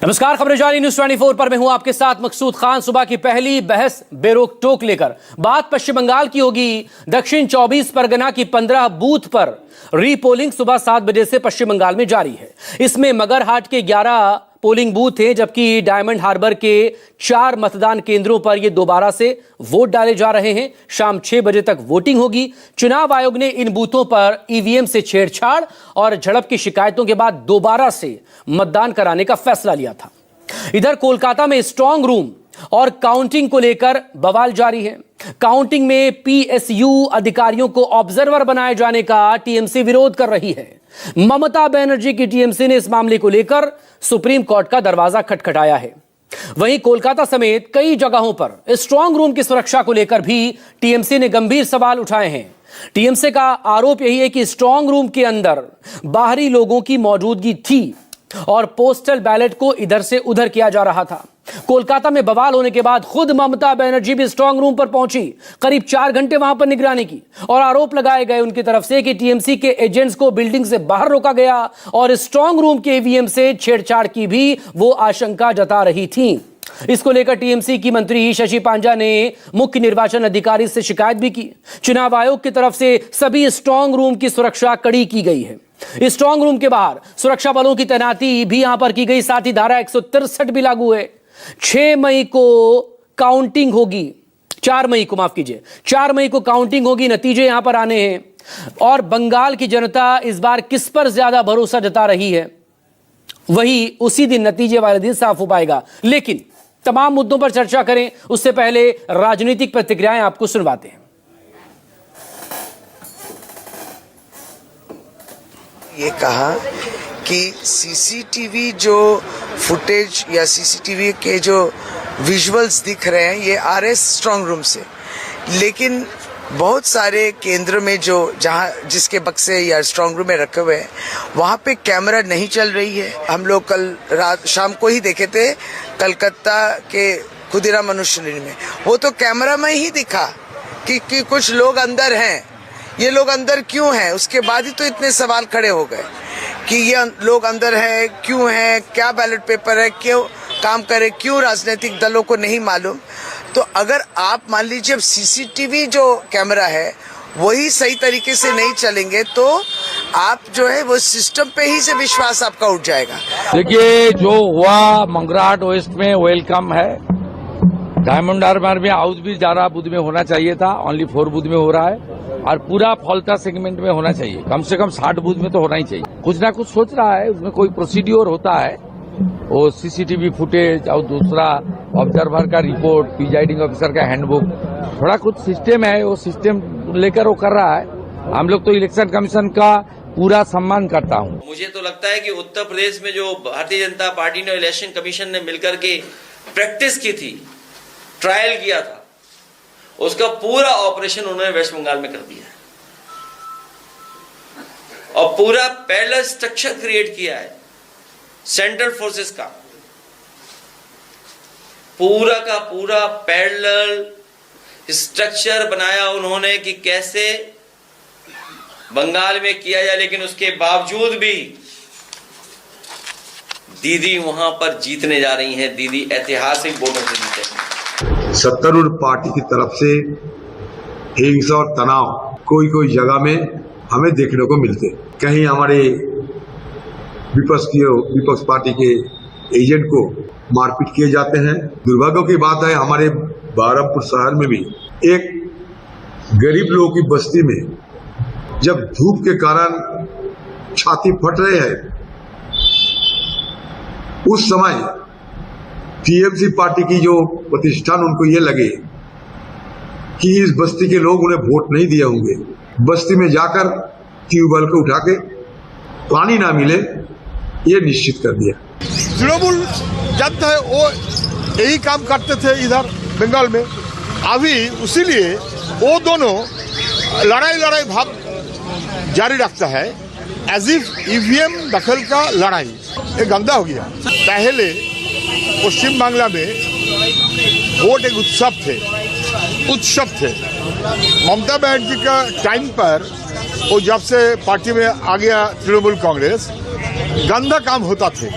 नमस्कार, खबरें जारी न्यूज 24 पर मैं हूं आपके साथ मकसूद खान। सुबह की पहली बहस बेरोक टोक लेकर बात पश्चिम बंगाल की होगी। दक्षिण 24 परगना की 15 बूथ पर रीपोलिंग सुबह 7 बजे से पश्चिम बंगाल में जारी है। इसमें मगरहाट के 11 पोलिंग बूथ हैं, जबकि डायमंड हार्बर के 4 मतदान केंद्रों पर ये दोबारा से वोट डाले जा रहे हैं। शाम 6 बजे तक वोटिंग होगी। चुनाव आयोग ने इन बूथों पर ईवीएम से छेड़छाड़ और झड़प की शिकायतों के बाद दोबारा से मतदान कराने का फैसला लिया था। इधर कोलकाता में स्ट्रांग रूम और काउंटिंग को लेकर बवाल जारी है। काउंटिंग में पीएसयू अधिकारियों को ऑब्जर्वर बनाए जाने का टीएमसी विरोध कर रही है। ममता बनर्जी की टीएमसी ने इस मामले को लेकर सुप्रीम कोर्ट का दरवाजा खटखटाया है। वहीं कोलकाता समेत कई जगहों पर स्ट्रांग रूम की सुरक्षा को लेकर भी टीएमसी ने गंभीर सवाल उठाए हैं। टीएमसी का आरोप यही है कि स्ट्रांग रूम के अंदर बाहरी लोगों की मौजूदगी थी और पोस्टल बैलेट को इधर से उधर किया जा रहा था। कोलकाता में बवाल होने के बाद खुद ममता बनर्जी भी स्ट्रांग रूम पर पहुंची। करीब 4 घंटे वहां पर निगरानी की और आरोप लगाए गए उनकी तरफ से कि टीएमसी के एजेंट्स को बिल्डिंग से बाहर रोका गया और स्ट्रांग रूम के ईवीएम से छेड़छाड़ की भी वो आशंका जता रही थी। इसको लेकर टीएमसी की मंत्री शशि पांजा ने मुख्य निर्वाचन अधिकारी से शिकायत भी की। चुनाव आयोग की तरफ से सभी स्ट्रांग रूम की सुरक्षा कड़ी की गई है। स्ट्रांग रूम के बाहर सुरक्षा बलों की तैनाती भी यहां पर की गई। साथ ही धारा 163 भी लागू है। 6 मई को काउंटिंग होगी। 4 मई को माफ कीजिए, 4 मई को काउंटिंग होगी। नतीजे यहां पर आने हैं और बंगाल की जनता इस बार किस पर ज्यादा भरोसा जता रही है, वही उसी दिन नतीजे वाले दिन साफ हो पाएगा। लेकिन तमाम मुद्दों पर चर्चा करें उससे पहले राजनीतिक प्रतिक्रियाएं आपको सुनवाते हैं। ये कहा कि सीसीटीवी जो फुटेज या सीसीटीवी के जो विजुअल्स दिख रहे हैं ये आ रहे स्ट्रांग रूम से, लेकिन बहुत सारे केंद्र में जो जहाँ जिसके बक्से या स्ट्रांग रूम में रखे हुए हैं वहाँ पे कैमरा नहीं चल रही है। हम लोग कल रात शाम को ही देखे थे कलकत्ता के खुदीराम मनुष्यलिनी में, वो तो कैमरा में ही दिखा कि कुछ लोग अंदर हैं। ये लोग अंदर क्यों हैं, उसके बाद ही तो इतने सवाल खड़े हो गए कि ये लोग अंदर हैं, क्यों हैं, क्या बैलेट पेपर है, क्यों काम करे, क्यों राजनीतिक दलों को नहीं मालूम। तो अगर आप मान लीजिए अब सीसीटीवी जो कैमरा है वही सही तरीके से नहीं चलेंगे तो आप जो है वो सिस्टम पे ही से विश्वास आपका उठ जाएगा। देखिए, जो हुआ मंगराट वेस्ट में वेलकम है। डायमंड हार्बर में हाउस भी 11 बूथ में होना चाहिए था, ओनली 4 बूथ में हो रहा है और पूरा फॉल्टा सेगमेंट में होना चाहिए। कम से कम 60 बूथ में तो होना ही चाहिए। कुछ ना कुछ सोच रहा है, उसमें कोई प्रोसीड्योर होता है, वो सीसीटीवी फुटेज और दूसरा ऑब्जर्वर का रिपोर्ट, प्रिजाइडिंग ऑफिसर का हैंडबुक, थोड़ा कुछ सिस्टम है, वो सिस्टम लेकर वो कर रहा है। हम लोग तो इलेक्शन कमीशन का पूरा सम्मान करता हूँ। मुझे तो लगता है कि उत्तर प्रदेश में जो भारतीय जनता पार्टी ने इलेक्शन कमीशन ने मिलकर के प्रैक्टिस की थी, ट्रायल किया था, उसका पूरा ऑपरेशन उन्होंने वेस्ट बंगाल में कर दिया है और पूरा पैरेलल स्ट्रक्चर क्रिएट किया है। सेंट्रल फोर्सेस का पूरा पैरेलल स्ट्रक्चर बनाया उन्होंने कि कैसे बंगाल में किया जाए, लेकिन उसके बावजूद भी दीदी वहां पर जीतने जा रही हैं। दीदी ऐतिहासिक वोटों से जीते हैं। सत्तारूढ़ पार्टी की तरफ से हिंसा और तनाव कोई जगह में हमें देखने को मिलते। कहीं हमारे विपक्ष पार्टी के एजेंट को मारपीट किए जाते हैं। दुर्भाग्य की बात है, हमारे बहरमपुर शहर में भी एक गरीब लोगों की बस्ती में जब धूप के कारण छाती फट रहे हैं, उस समय टीएमसी पार्टी की जो प्रतिष्ठान उनको ये लगे कि इस बस्ती के लोग उन्हें वोट नहीं दिए होंगे, बस्ती में जाकर ट्यूबवेल को उठा के पानी ना मिले ये निश्चित कर दिया। तृणमूल जब है वो यही काम करते थे इधर बंगाल में, अभी उसीलिए वो दोनों लड़ाई भाग जारी रखता है। एज इफ ईवीएम दखल का लड़ाई ये गंदा हो गया। पहले पश्चिम बांग्ला में वोट एक उत्सव थे। ममता बनर्जी का टाइम पर वो जब से पार्टी में आ गया तृणमूल कांग्रेस, गंदा काम होता थे।